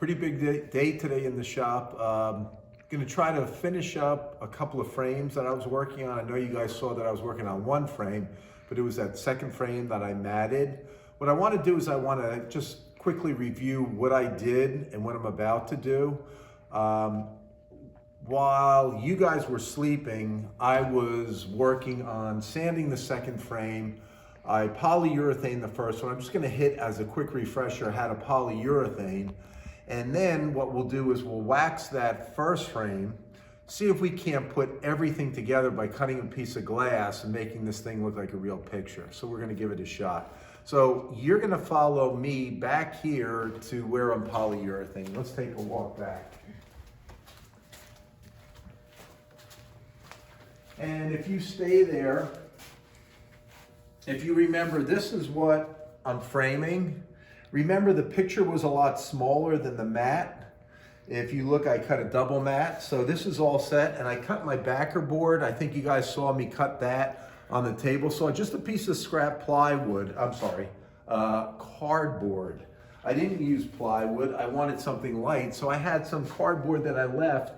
Pretty big day today in the shop. Going to try to finish up a couple of frames that I was working on. I know you guys saw that I was working on one frame, but it was that second frame that I matted. What I want to do is I want to just quickly review what I did and what I'm about to do. While you guys were sleeping, I was working on sanding the second frame. I polyurethane the first one. I'm just going to hit as a quick refresher how to polyurethane. And then what we'll do is we'll wax that first frame, see if we can't put everything together by cutting a piece of glass and making this thing look like a real picture. So we're going to give it a shot. So you're going to follow me back here to where I'm polyurethane. Let's take a walk back. And if you stay there, if you remember, this is what I'm framing. Remember, the picture was a lot smaller than the mat. If you look, I cut a double mat. So this is all set, and I cut my backer board. I think you guys saw me cut that on the table saw. Just a piece of scrap plywood, cardboard. I didn't use plywood. I wanted something light, so I had some cardboard that I left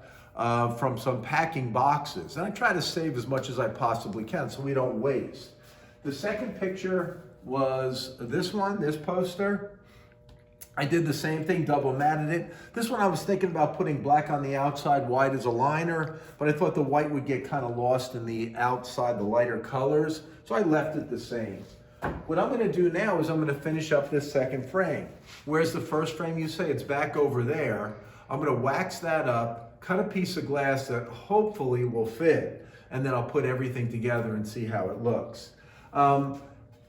from some packing boxes. And I try to save as much as I possibly can so we don't waste. The second picture was this one, this poster. I did the same thing, double matted it. This one I was thinking about putting black on the outside, white as a liner, but I thought the white would get kind of lost in the outside, the lighter colors, so I left it the same. What I'm gonna do now is I'm gonna finish up this second frame. Where's the first frame, you say? It's back over there. I'm gonna wax that up, cut a piece of glass that hopefully will fit, and then I'll put everything together and see how it looks.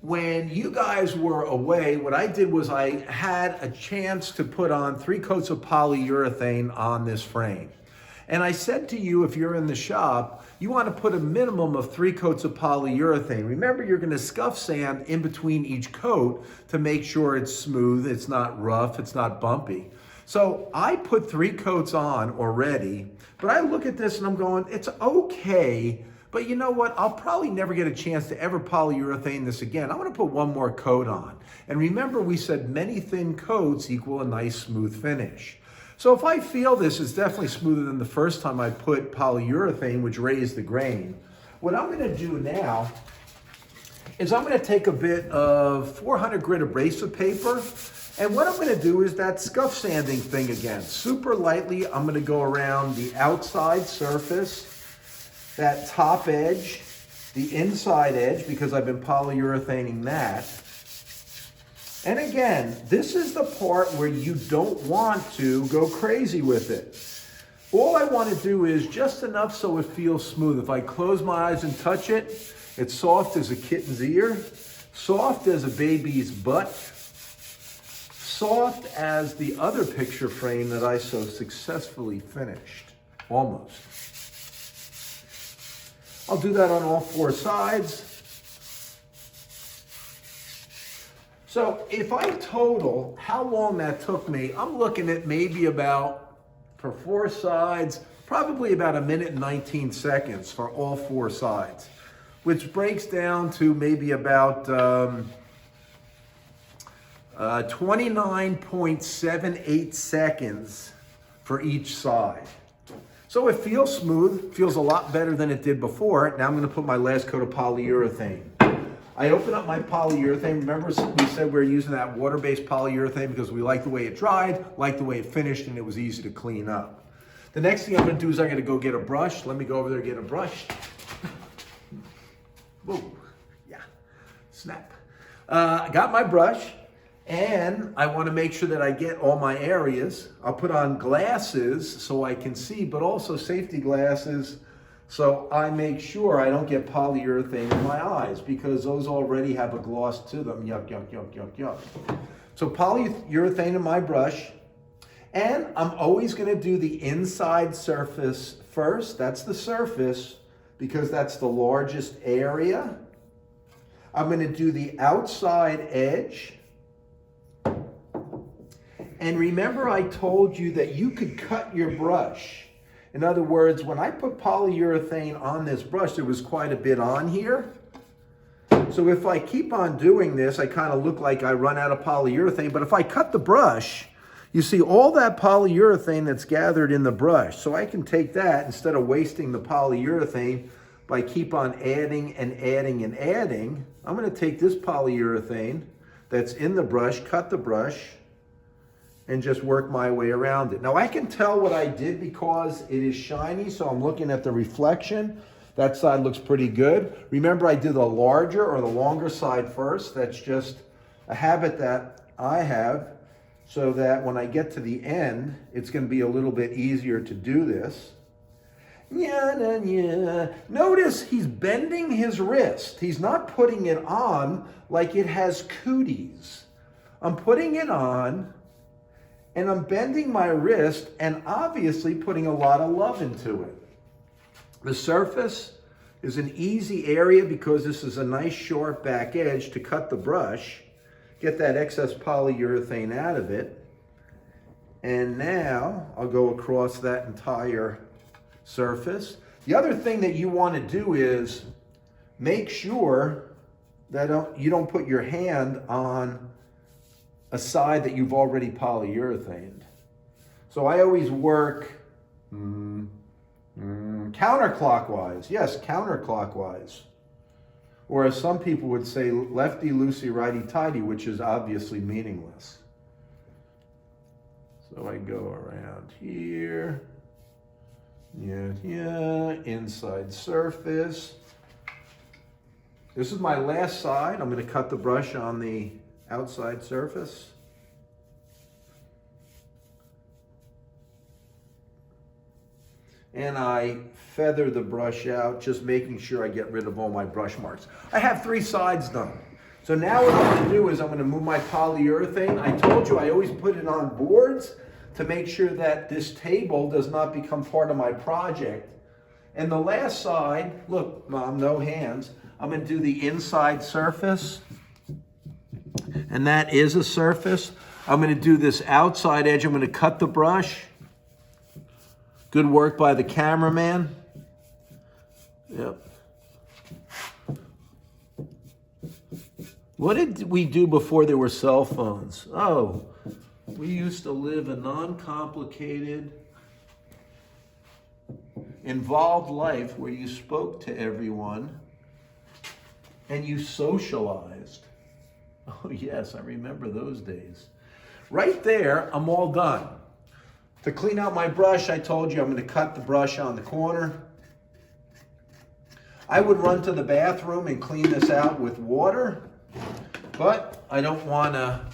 When you guys were away, what I did was I had a chance to put on 3 coats of polyurethane on this frame. And I said to you, if you're in the shop, you want to put a minimum of 3 coats of polyurethane. Remember, you're going to scuff sand in between each coat to make sure it's smooth, it's not rough, it's not bumpy. So I put 3 coats on already, but I look at this and I'm going, it's okay. But you know what? I'll probably never get a chance to ever polyurethane this again. I'm going to put 1 more coat on. And remember, we said many thin coats equal a nice smooth finish. So if I feel this is definitely smoother than the first time I put polyurethane, which raised the grain, what I'm going to do now is I'm going to take a bit of 400 grit abrasive paper. And what I'm going to do is that scuff sanding thing again. Super lightly, I'm going to go around the outside surface, that top edge, the inside edge, because I've been polyurethaning that. And again, this is the part where you don't want to go crazy with it. All I want to do is just enough so it feels smooth. If I close my eyes and touch it, it's soft as a kitten's ear, soft as a baby's butt, soft as the other picture frame that I so successfully finished, almost. I'll do that on all 4 sides. So if I total how long that took me, I'm looking at maybe about, for 4 sides, probably about 1 minute and 19 seconds for all 4 sides, which breaks down to maybe about 29.78 seconds for each side. So it feels smooth, feels a lot better than it did before. Now I'm going to put my last coat of polyurethane. I open up my polyurethane. Remember, we said we were using that water-based polyurethane because we liked the way it dried, liked the way it finished, and it was easy to clean up. The next thing I'm going to do is I'm going to go get a brush. Let me go over there and get a brush. Whoa, yeah, snap. I got my brush. And I want to make sure that I get all my areas. I'll put on glasses so I can see, but also safety glasses so I make sure I don't get polyurethane in my eyes because those already have a gloss to them. Yuck, yuck, yuck, yuck, yuck. So polyurethane in my brush. And I'm always going to do the inside surface first. That's the surface because that's the largest area. I'm going to do the outside edge. And remember, I told you that you could cut your brush. In other words, when I put polyurethane on this brush, there was quite a bit on here. So if I keep on doing this, I kind of look like I run out of polyurethane. But if I cut the brush, You see all that polyurethane that's gathered in the brush. So I can take that instead of wasting the polyurethane by keep on adding and adding and adding. I'm going to take this polyurethane that's in the brush, cut the brush, and just work my way around it. Now I can tell what I did because it is shiny, so I'm looking at the reflection. That side looks pretty good. Remember, I did the larger or the longer side first. That's just a habit that I have, so that when I get to the end, it's going to be a little bit easier to do this. Yeah. Notice he's bending his wrist. He's not putting it on like it has cooties. I'm putting it on, and I'm bending my wrist and obviously putting a lot of love into it. The surface is an easy area because this is a nice short back edge to cut the brush, get that excess polyurethane out of it. And now I'll go across that entire surface. The other thing that you want to do is make sure that you don't put your hand on a side that you've already polyurethaned. So I always work counterclockwise. Yes, counterclockwise. Or as some people would say, lefty loosey, righty tighty, which is obviously meaningless. So I go around here. Yeah, inside surface. This is my last side. I'm going to cut the brush on the outside surface. And I feather the brush out, just making sure I get rid of all my brush marks. I have 3 sides done. So now what I'm going to do is I'm going to move my polyurethane. I told you I always put it on boards to make sure that this table does not become part of my project. And the last side, look, Mom, no hands. I'm going to do the inside surface. And that is a surface. I'm going to do this outside edge. I'm going to cut the brush. Good work by the cameraman. Yep. What did we do before there were cell phones? Oh, we used to live a non-complicated, involved life where you spoke to everyone and you socialized. Oh yes, I remember those days. Right there, I'm all done. To clean out my brush, I told you I'm going to cut the brush on the corner. I would run to the bathroom and clean this out with water, but I don't want to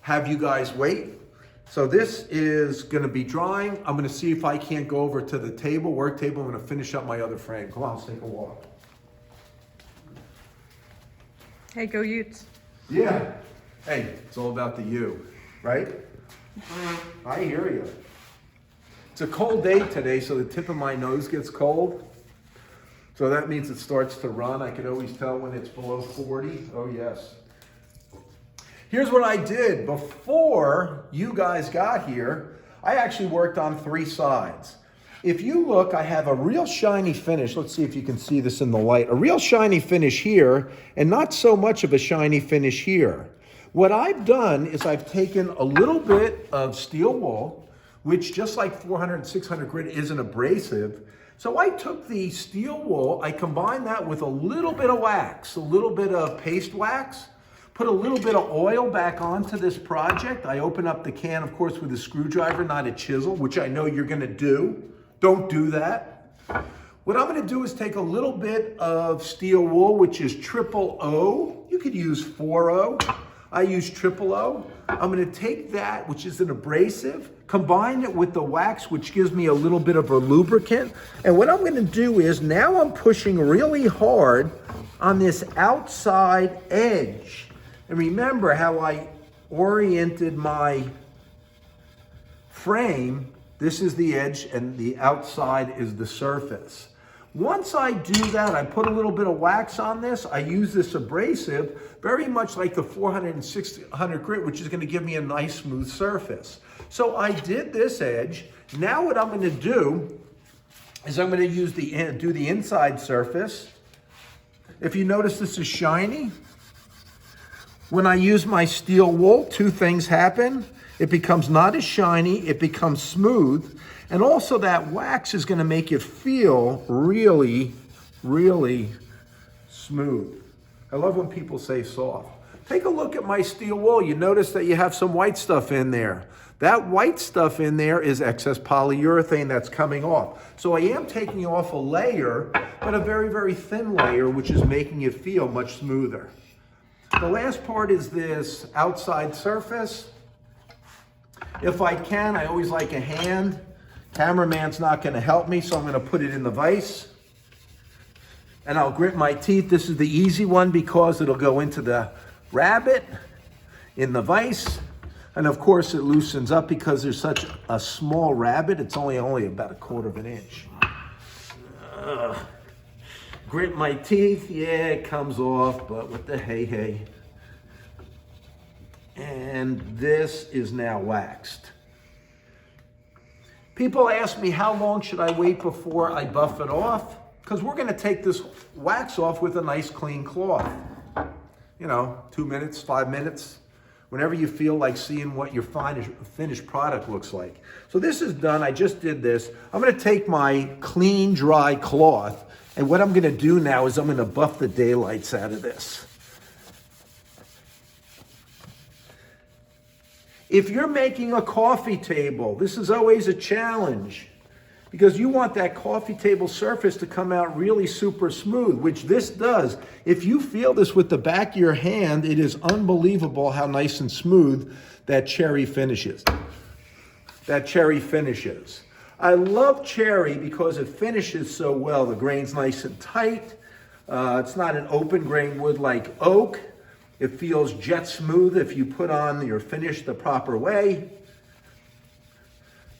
have you guys wait. So this is going to be drying. I'm going to see if I can't go over to the table, work table. I'm going to finish up my other frame. Come on, let's take a walk. Hey, go Utes. Yeah. Hey, it's all about the you, right? I hear you. It's a cold day today, so the tip of my nose gets cold. So that means it starts to run. I can always tell when it's below 40. Oh, yes. Here's what I did before you guys got here. I actually worked on 3 sides. If you look, I have a real shiny finish. Let's see if you can see this in the light. A real shiny finish here, and not so much of a shiny finish here. What I've done is I've taken a little bit of steel wool, which just like 400 and 600 grit is an abrasive. So I took the steel wool, I combined that with a little bit of wax, a little bit of paste wax, put a little bit of oil back onto this project. I open up the can, of course, with a screwdriver, not a chisel, which I know you're gonna do. Don't do that. What I'm gonna do is take a little bit of steel wool, which is 000. You could use 40. I use 000. I'm going to take that, which is an abrasive, combine it with the wax, which gives me a little bit of a lubricant. And what I'm going to do is now I'm pushing really hard on this outside edge. And remember how I oriented my frame. This is the edge and the outside is the surface. Once I do that, I put a little bit of wax on this. I use this abrasive, very much like the 400 and 600 grit, which is going to give me a nice smooth surface. So I did this edge. Now what I'm going to do is I'm going to use do the inside surface. If you notice, this is shiny. When I use my steel wool, 2 things happen. It becomes not as shiny, it becomes smooth, and also that wax is gonna make it feel really, really smooth. I love when people say soft. Take a look at my steel wool. You notice that you have some white stuff in there. That white stuff in there is excess polyurethane that's coming off. So I am taking off a layer, but a very, very thin layer, which is making it feel much smoother. The last part is this outside surface. If I can, I always like a hand. Cameraman's not gonna help me, so I'm gonna put it in the vise. And I'll grit my teeth. This is the easy one because it'll go into the rabbit in the vise. And of course it loosens up because there's such a small rabbit. It's only about 1/4 of an inch. Grit my teeth. Yeah, it comes off, but what the hey. And this is now waxed. People ask me, how long should I wait before I buff it off? Because we're gonna take this wax off with a nice clean cloth. 2 minutes, 5 minutes, whenever you feel like seeing what your finished product looks like. So this is done, I just did this. I'm gonna take my clean, dry cloth, and what I'm gonna do now is I'm gonna buff the daylights out of this. If you're making a coffee table, this is always a challenge because you want that coffee table surface to come out really super smooth, which this does. If you feel this with the back of your hand, it is unbelievable how nice and smooth that cherry finishes. I love cherry because it finishes so well. The grain's nice and tight. It's not an open grain wood like oak. It feels jet smooth if you put on your finish the proper way.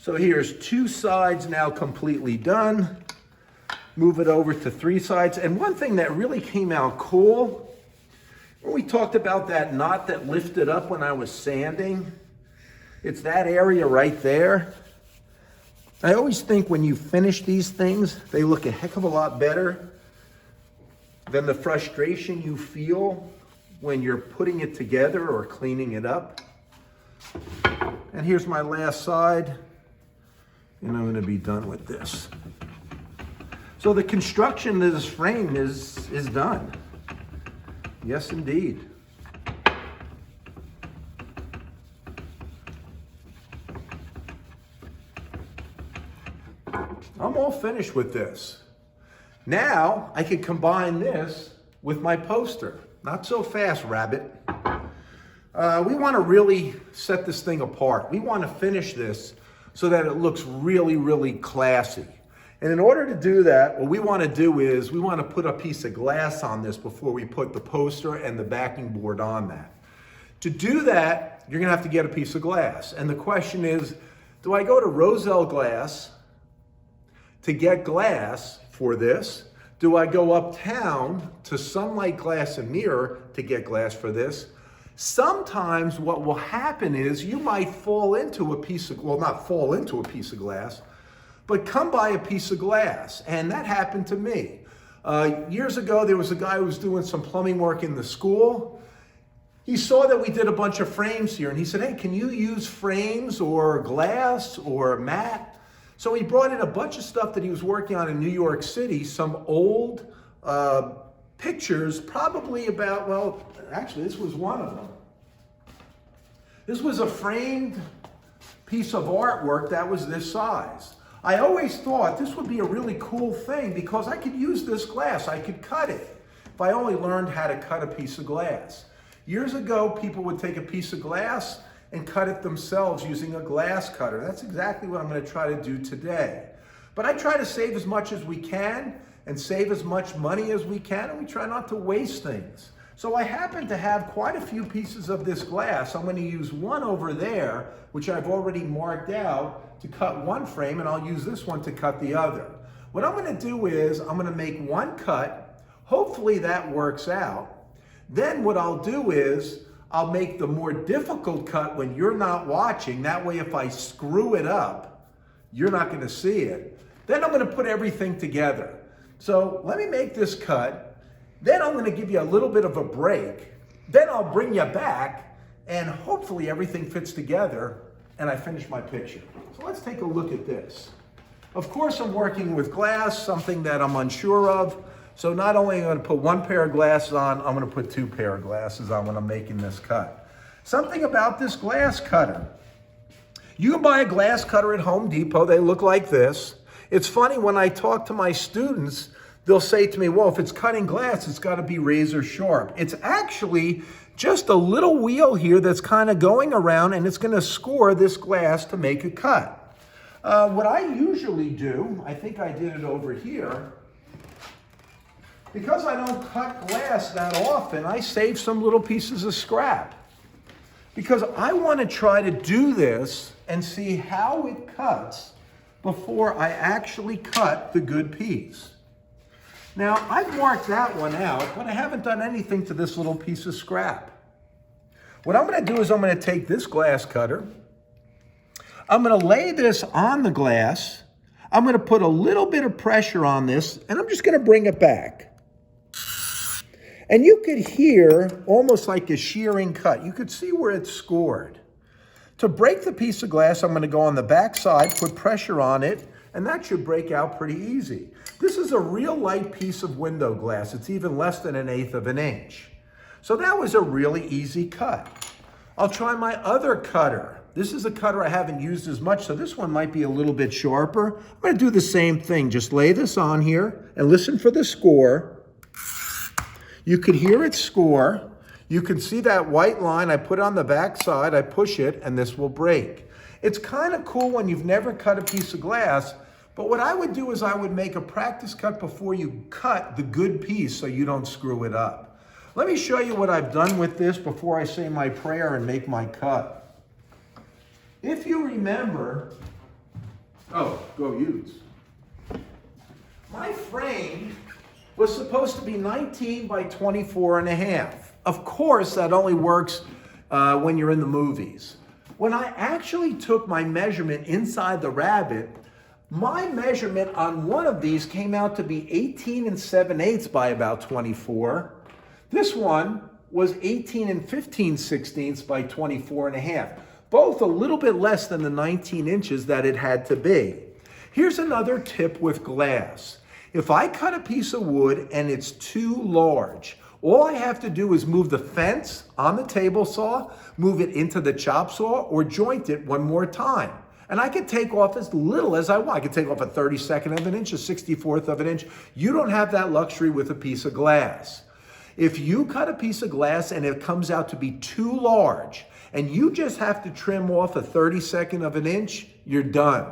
So here's 2 sides now completely done. Move it over to 3 sides. And one thing that really came out cool, when we talked about that knot that lifted up when I was sanding, it's that area right there. I always think when you finish these things, they look a heck of a lot better than the frustration you feel when you're putting it together or cleaning it up. And here's my last side, and I'm gonna be done with this. So the construction of this frame is done. Yes, indeed. I'm all finished with this. Now I can combine this with my poster. Not so fast, rabbit. We want to really set this thing apart. We want to finish this so that it looks really, really classy. And in order to do that, what we want to do is we want to put a piece of glass on this before we put the poster and the backing board on that. To do that, you're going to have to get a piece of glass. And the question is, do I go to Roselle Glass to get glass for this? Do I go uptown to Sunlight Glass and Mirror to get glass for this? Sometimes what will happen is you might fall into a piece of, well, not fall into a piece of glass, but come by a piece of glass. And that happened to me. Years ago, there was a guy who was doing some plumbing work in the school. He saw that we did a bunch of frames here and he said, hey, can you use frames or glass or mat? So he brought in a bunch of stuff that he was working on in New York City, some old pictures, probably about, well, actually this was one of them. This was a framed piece of artwork that was this size. I always thought this would be a really cool thing because I could use this glass, I could cut it, if I only learned how to cut a piece of glass. Years ago, people would take a piece of glass and cut it themselves using a glass cutter. That's exactly what I'm going to try to do today. But I try to save as much as we can and save as much money as we can, and we try not to waste things. So I happen to have quite a few pieces of this glass. I'm going to use one over there, which I've already marked out to cut one frame, and I'll use this one to cut the other. What I'm going to do is I'm going to make one cut. Hopefully that works out. Then what I'll do is I'll make the more difficult cut when you're not watching. That way, if I screw it up, you're not going to see it. Then I'm going to put everything together. So let me make this cut. Then I'm going to give you a little bit of a break. Then I'll bring you back, and hopefully everything fits together and I finish my picture. So let's take a look at this. Of course, I'm working with glass, something that I'm unsure of. So not only am I going to put one pair of glasses on, I'm going to put two pair of glasses on when I'm making this cut. Something about this glass cutter. You can buy a glass cutter at Home Depot. They look like this. It's funny, when I talk to my students, they'll say to me, well, if it's cutting glass, it's got to be razor sharp. It's actually just a little wheel here that's kind of going around, and it's going to score this glass to make a cut. What I usually do, I think I did it over here, because I don't cut glass that often, I save some little pieces of scrap. Because I want to try to do this and see how it cuts before I actually cut the good piece. Now, I've marked that one out, but I haven't done anything to this little piece of scrap. What I'm going to do is I'm going to take this glass cutter, I'm going to lay this on the glass, I'm going to put a little bit of pressure on this, and I'm just going to bring it back. And you could hear almost like a shearing cut. You could see where it's scored. To break the piece of glass, I'm going to go on the back side, put pressure on it, and that should break out pretty easy. This is a real light piece of window glass. It's even less than 1/8 of an inch. So that was a really easy cut. I'll try my other cutter. This is a cutter I haven't used as much, so this one might be a little bit sharper. I'm going to do the same thing. Just lay this on here and listen for the score. You could hear it score. You can see that white line. I put it on the back side, I push it, and this will break. It's kind of cool when you've never cut a piece of glass, but what I would do is I would make a practice cut before you cut the good piece so you don't screw it up. Let me show you what I've done with this before I say my prayer and make my cut. If you remember, oh, go Utes. My frame was supposed to be 19 by 24.5. Of course, that only works when you're in the movies. When I actually took my measurement inside the rabbit, my measurement on one of these came out to be 18 7/8 by about 24. This one was 18 15/16 by 24.5. Both a little bit less than the 19 inches that it had to be. Here's another tip with glass. If I cut a piece of wood and it's too large, all I have to do is move the fence on the table saw, move it into the chop saw, or joint it one more time. And I can take off as little as I want. I can take off a 32nd of an inch, a 64th of an inch. You don't have that luxury with a piece of glass. If you cut a piece of glass and it comes out to be too large, and you just have to trim off a 32nd of an inch, you're done.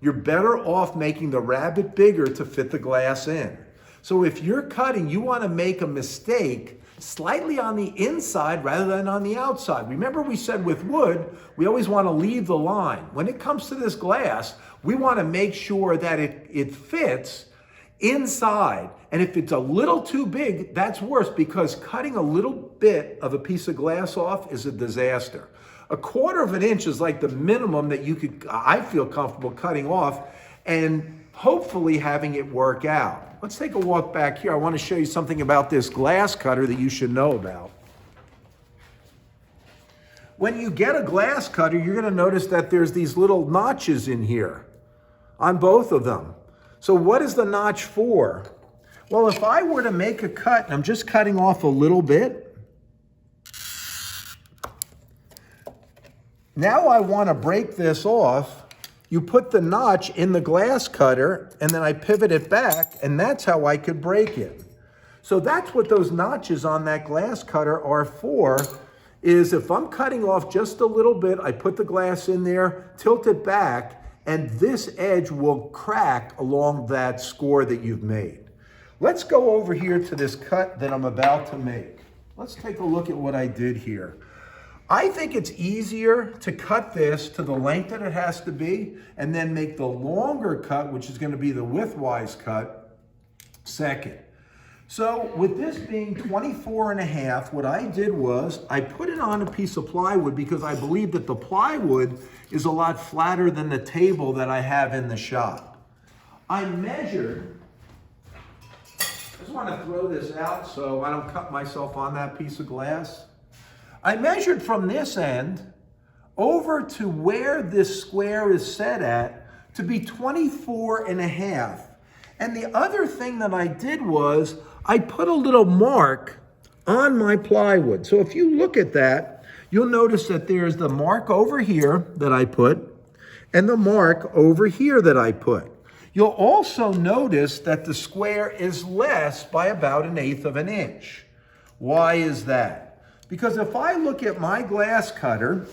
You're better off making the rabbit bigger to fit the glass in. So if you're cutting, you want to make a mistake slightly on the inside rather than on the outside. Remember we said with wood, we always want to leave the line. When it comes to this glass, we want to make sure that it fits inside. And if it's a little too big, that's worse, because cutting a little bit of a piece of glass off is a disaster. 1/4 of an inch is like the minimum that I feel comfortable cutting off and hopefully having it work out. Let's take a walk back here. I want to show you something about this glass cutter that you should know about. When you get a glass cutter, you're going to notice that there's these little notches in here on both of them. So what is the notch for? Well, if I were to make a cut, and I'm just cutting off a little bit, now I want to break this off. You put the notch in the glass cutter, and then I pivot it back, and that's how I could break it. So that's what those notches on that glass cutter are for, is if I'm cutting off just a little bit, I put the glass in there, tilt it back, and this edge will crack along that score that you've made. Let's go over here to this cut that I'm about to make. Let's take a look at what I did here. I think it's easier to cut this to the length that it has to be and then make the longer cut, which is going to be the widthwise cut, second. So with this being 24.5, what I did was I put it on a piece of plywood because I believe that the plywood is a lot flatter than the table that I have in the shop. I measured, I just want to throw this out so I don't cut myself on that piece of glass. I measured from this end over to where this square is set at to be 24.5. And the other thing that I did was I put a little mark on my plywood. So if you look at that, you'll notice that there's the mark over here that I put and the mark over here that I put. You'll also notice that the square is less by about 1/8 of an inch. Why is that? Because if I look at my glass cutter,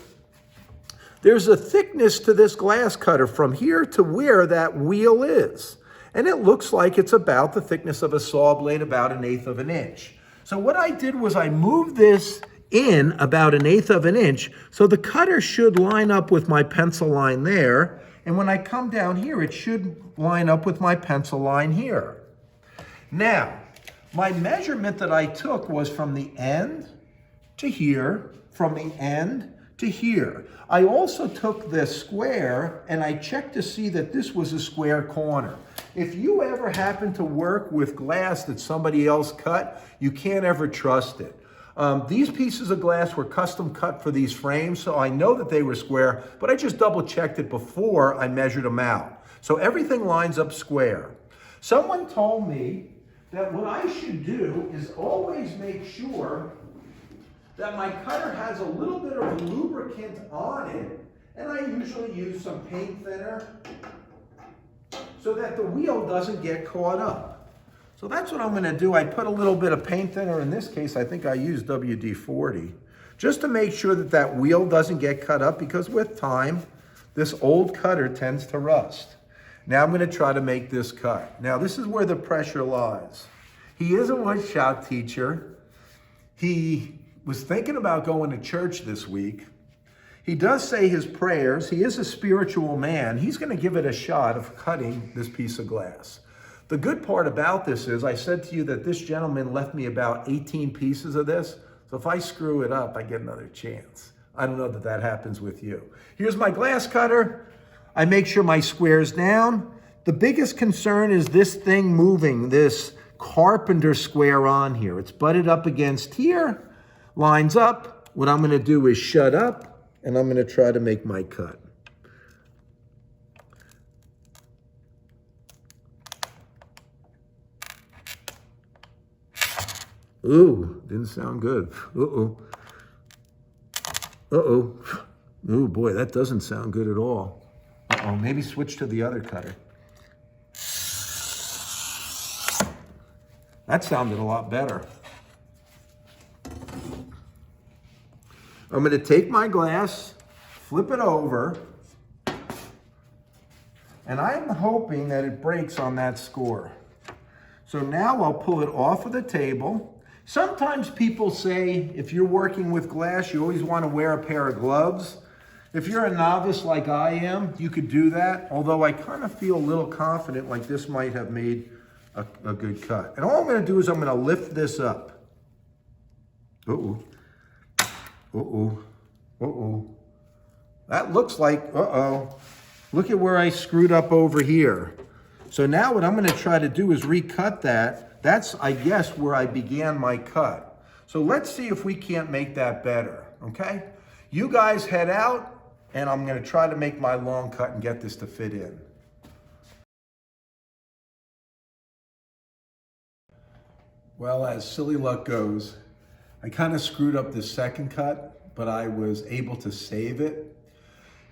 there's a thickness to this glass cutter from here to where that wheel is. And it looks like it's about the thickness of a saw blade, about 1/8 of an inch. So what I did was I moved this in about 1/8 of an inch, so the cutter should line up with my pencil line there. And when I come down here, it should line up with my pencil line here. Now, my measurement that I took was from the end to here, from the end to here. I also took this square and I checked to see that this was a square corner. If you ever happen to work with glass that somebody else cut, you can't ever trust it. These pieces of glass were custom cut for these frames, so I know that they were square, but I just double checked it before I measured them out. So everything lines up square. Someone told me that what I should do is always make sure that my cutter has a little bit of lubricant on it, and I usually use some paint thinner so that the wheel doesn't get caught up. So that's what I'm gonna do. I put a little bit of paint thinner. In this case, I think I used WD-40, just to make sure that that wheel doesn't get cut up, because with time, this old cutter tends to rust. Now I'm gonna try to make this cut. Now this is where the pressure lies. He is a wood shop teacher. He was thinking about going to church this week. He does say his prayers. He is a spiritual man. He's gonna give it a shot of cutting this piece of glass. The good part about this is I said to you that this gentleman left me about 18 pieces of this. So if I screw it up, I get another chance. I don't know that that happens with you. Here's my glass cutter. I make sure my square's down. The biggest concern is this thing moving, this carpenter square on here. It's butted up against here, lines up. What I'm gonna do is shut up, and I'm gonna try to make my cut. Ooh, didn't sound good. Uh-oh. Uh-oh. Ooh, boy, that doesn't sound good at all. Uh-oh, maybe switch to the other cutter. That sounded a lot better. I'm gonna take my glass, flip it over, and I'm hoping that it breaks on that score. So now I'll pull it off of the table. Sometimes people say if you're working with glass, you always want to wear a pair of gloves. If you're a novice like I am, you could do that, although I kind of feel a little confident like this might have made a good cut. And all I'm going to do is I'm going to lift this up. Uh-oh. Uh-oh. Uh-oh. That looks like, uh-oh. Look at where I screwed up over here. So now what I'm going to try to do is recut that. That's, I guess, where I began my cut. So let's see if we can't make that better, okay? You guys head out, and I'm going to try to make my long cut and get this to fit in. Well, as silly luck goes, I kind of screwed up this second cut, but I was able to save it.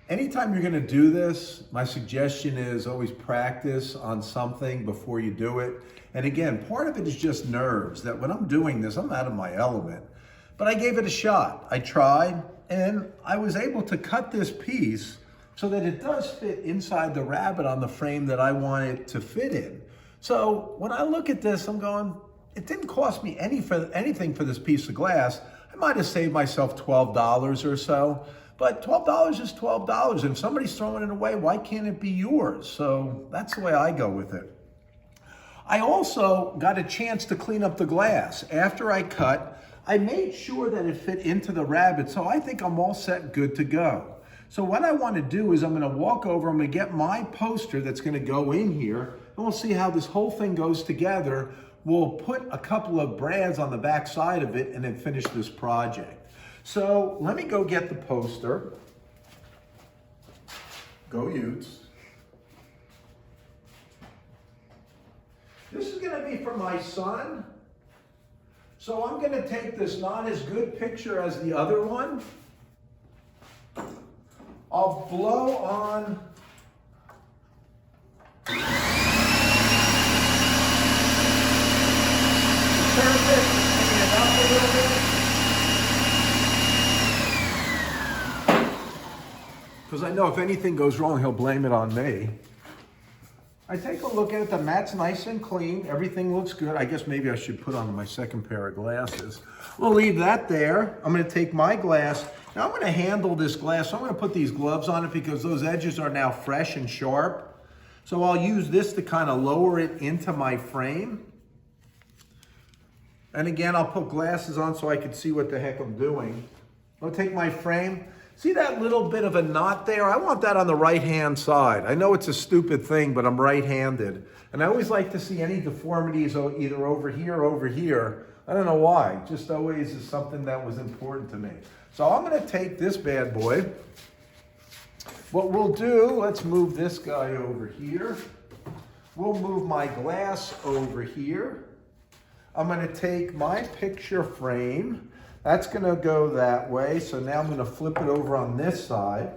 Anytime you're gonna do this, my suggestion is always practice on something before you do it. And again, part of it is just nerves, that when I'm doing this, I'm out of my element. But I gave it a shot. I tried, and I was able to cut this piece so that it does fit inside the rabbet on the frame that I want it to fit in. So when I look at this, I'm going, it didn't cost me anything for this piece of glass. I might have saved myself $12 or so. But $12 is $12, and if somebody's throwing it away, why can't it be yours? So that's the way I go with it. I also got a chance to clean up the glass. After I cut, I made sure that it fit into the rabbet, so I think I'm all set, good to go. So what I want to do is I'm going to walk over, I'm going to get my poster that's going to go in here, and we'll see how this whole thing goes together. We'll put a couple of brads on the back side of it and then finish this project. So let me go get the poster. Go Utes. This is going to be for my son. So I'm going to take this not as good picture as the other one. I'll blow on surface, bring it up a little bit. Because I know if anything goes wrong, he'll blame it on me. I take a look at it, the mat's nice and clean, everything looks good. I guess maybe I should put on my second pair of glasses. We'll leave that there. I'm gonna take my glass. Now I'm gonna handle this glass. So I'm gonna put these gloves on it because those edges are now fresh and sharp. So I'll use this to kind of lower it into my frame. And again, I'll put glasses on so I can see what the heck I'm doing. I'll take my frame. See that little bit of a knot there? I want that on the right-hand side. I know it's a stupid thing, but I'm right-handed. And I always like to see any deformities either over here or over here. I don't know why, just always is something that was important to me. So I'm gonna take this bad boy. What we'll do, let's move this guy over here. We'll move my glass over here. I'm gonna take my picture frame. That's gonna go that way. So now I'm gonna flip it over on this side.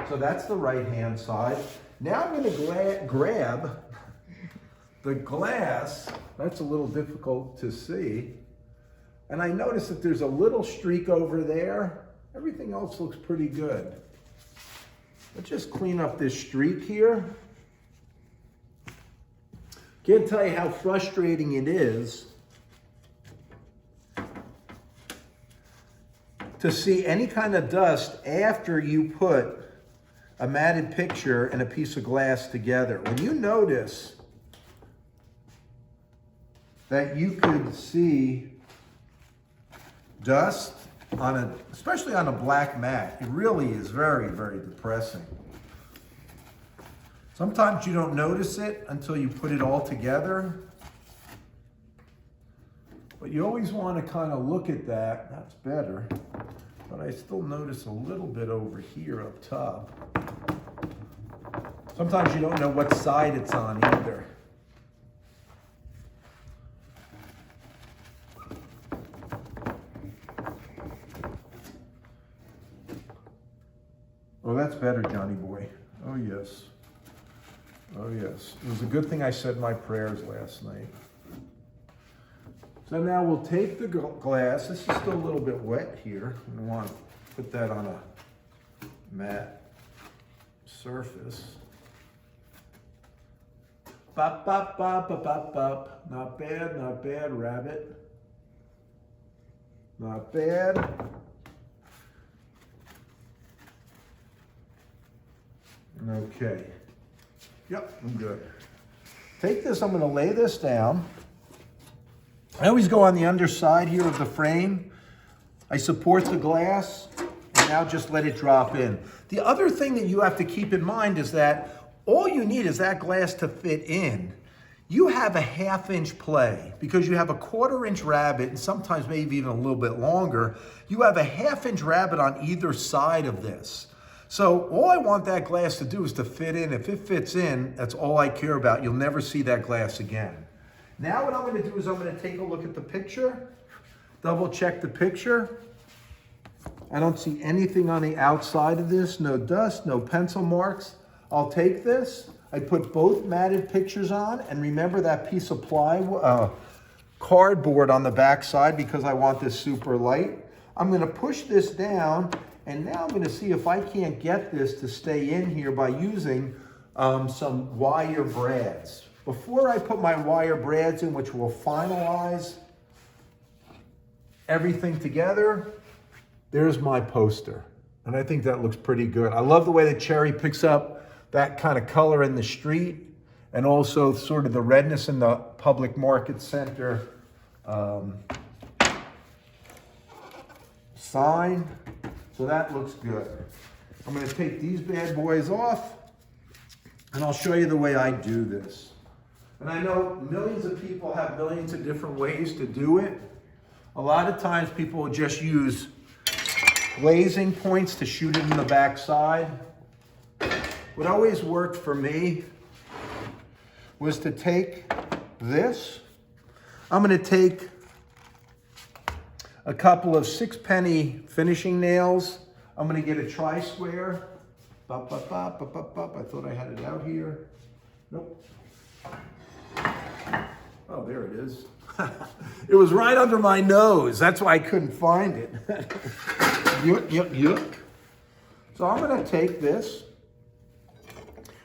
So that's the right-hand side. Now I'm gonna grab the glass. That's a little difficult to see. And I notice that there's a little streak over there. Everything else looks pretty good. Let's just clean up this streak here. Can't tell you how frustrating it is to see any kind of dust after you put a matted picture and a piece of glass together. When you notice that you could see dust especially on a black mat, it really is very, very depressing. Sometimes you don't notice it until you put it all together. But you always want to kind of look at that. That's better. But I still notice a little bit over here up top. Sometimes you don't know what side it's on either. Oh, that's better, Johnny boy. Oh, yes. Oh, yes. It was a good thing I said my prayers last night. So now we'll take the glass. This is still a little bit wet here. I want to put that on a matte surface. Bop, bop, bop, bop, bop, bop. Not bad, rabbit. Not bad. Okay. Yep, I'm good. Take this, I'm gonna lay this down. I always go on the underside here of the frame. I support the glass, and now just let it drop in. The other thing that you have to keep in mind is that all you need is that glass to fit in. You have a 1/2 inch play because you have a 1/4 inch rabbet and sometimes maybe even a little bit longer. You have a 1/2 inch rabbet on either side of this. So all I want that glass to do is to fit in. If it fits in, that's all I care about. You'll never see that glass again. Now what I'm gonna do is I'm gonna take a look at the picture, double check the picture. I don't see anything on the outside of this, no dust, no pencil marks. I'll take this, I put both matted pictures on, and remember that piece of cardboard on the back side because I want this super light. I'm gonna push this down, and now I'm gonna see if I can't get this to stay in here by using some wire brads. Before I put my wire brads in, which will finalize everything together, there's my poster. And I think that looks pretty good. I love the way the cherry picks up that kind of color in the street and also sort of the redness in the public market center sign. So that looks good. I'm gonna take these bad boys off and I'll show you the way I do this. And I know millions of people have millions of different ways to do it. A lot of times people will just use glazing points to shoot it in the back side. what always worked for me was to take this. I'm gonna take a couple of 6-penny finishing nails. I'm gonna get a tri-square. I thought I had it out here. Nope. Oh, there it is. It was right under my nose. That's why I couldn't find it. Yuck. So I'm gonna take this,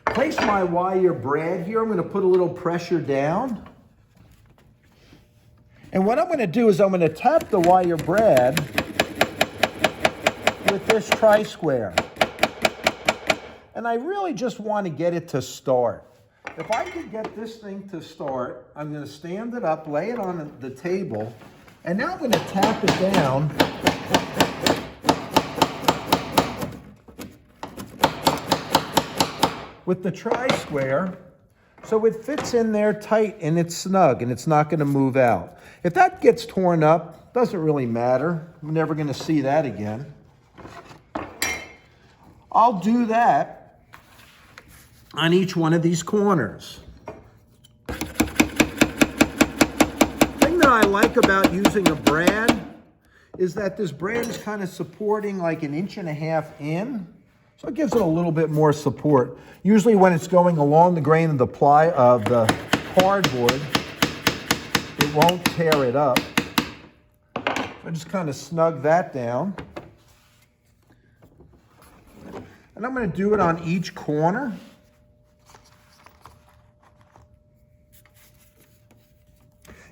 place my wire brad here. I'm gonna put a little pressure down. And what I'm gonna do is I'm gonna tap the wire brad with this tri-square. And I really just wanna get it to start. If I could get this thing to start, I'm gonna stand it up, lay it on the table, and now I'm gonna tap it down. With the tri-square, so it fits in there tight and it's snug and it's not gonna move out. If that gets torn up, doesn't really matter. I'm never gonna see that again. I'll do that on each one of these corners. Thing that I like about using a brad is that this brad is kind of supporting like 1.5 inches in. So it gives it a little bit more support. Usually when it's going along the grain of the cardboard, it won't tear it up. I just kind of snug that down. And I'm going to do it on each corner.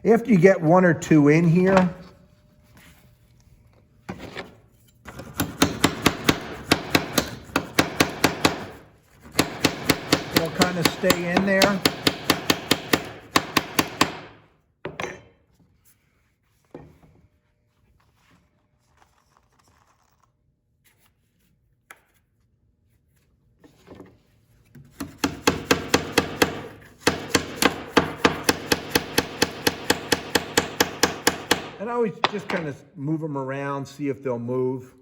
After you get 1 or 2 in here, it'll kind of stay in there. And I always just kind of move them around, see if they'll move.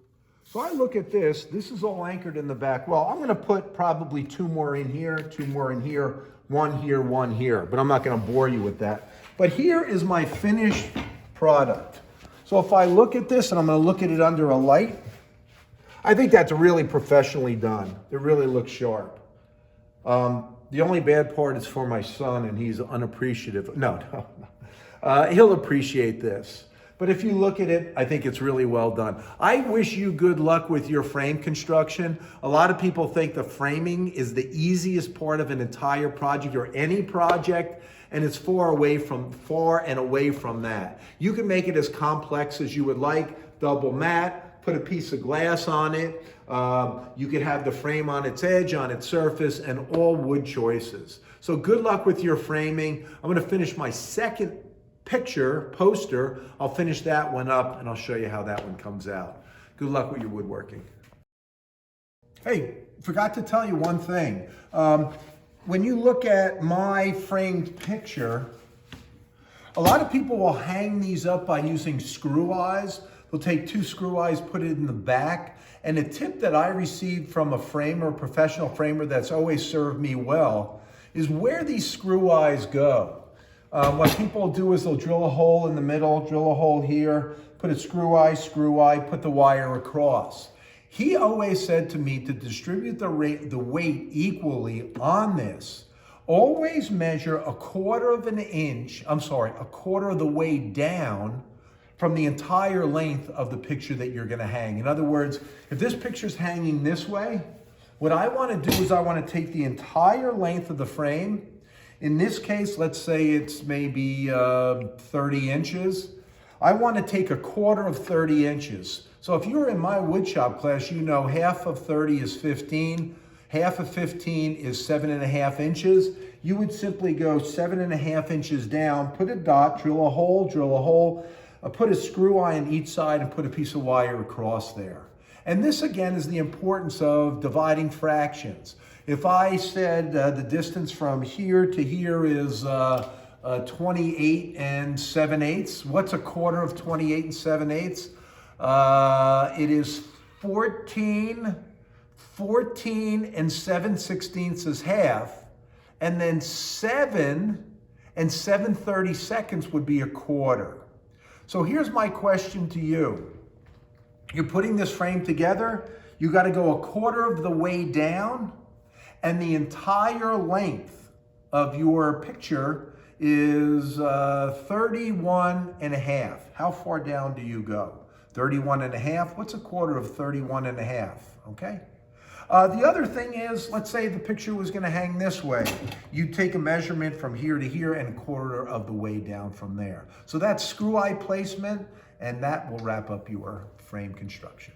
So I look at this, this is all anchored in the back. Well, I'm gonna put probably 2 more in here, 2 more in here, 1 here, 1 here, but I'm not gonna bore you with that. But here is my finished product. So if I look at this and I'm gonna look at it under a light, I think that's really professionally done. It really looks sharp. The only bad part is for my son and he's unappreciative. No. He'll appreciate this. But if you look at it, I think it's really well done. I wish you good luck with your frame construction. A lot of people think the framing is the easiest part of an entire project or any project, and it's far and away from that. You can make it as complex as you would like, double matte, put a piece of glass on it. You could have the frame on its edge, on its surface, and all wood choices. So good luck with your framing. I'm gonna finish my second poster. I'll finish that one up and I'll show you how that one comes out. Good luck with your woodworking. Hey, forgot to tell you one thing. When you look at my framed picture, a lot of people will hang these up by using screw eyes. They'll take 2 screw eyes, put it in the back. And a tip that I received from a framer, a professional framer that's always served me well, is where these screw eyes go. What people do is they'll drill a hole in the middle, drill a hole here, put a screw eye, put the wire across. He always said to me to distribute the weight equally on this. Always measure a quarter of the way down from the entire length of the picture that you're gonna hang. In other words, if this picture's hanging this way, what I wanna do is I wanna take the entire length of the frame. In this case, let's say it's maybe 30 inches. I want to take a quarter of 30 inches. So if you're in my woodshop class, you know half of 30 is 15, half of 15 is 7.5 inches. You would simply go 7.5 inches down, put a dot, drill a hole, put a screw eye on each side and put a piece of wire across there. And this again is the importance of dividing fractions. If I said the distance from here to here is 28 7/8, what's a quarter of 28 7/8? It is 14 14 and 7/16 is half, and then 7 and 7/32 would be a quarter. So here's my question to you. You're putting this frame together, you got to go a quarter of the way down, and the entire length of your picture is 31 and a half. How far down do you go? 31 and a half? What's a quarter of 31 and a half? Okay. The other thing is, let's say the picture was going to hang this way. You take a measurement from here to here and a quarter of the way down from there. So that's screw eye placement, and that will wrap up your frame construction.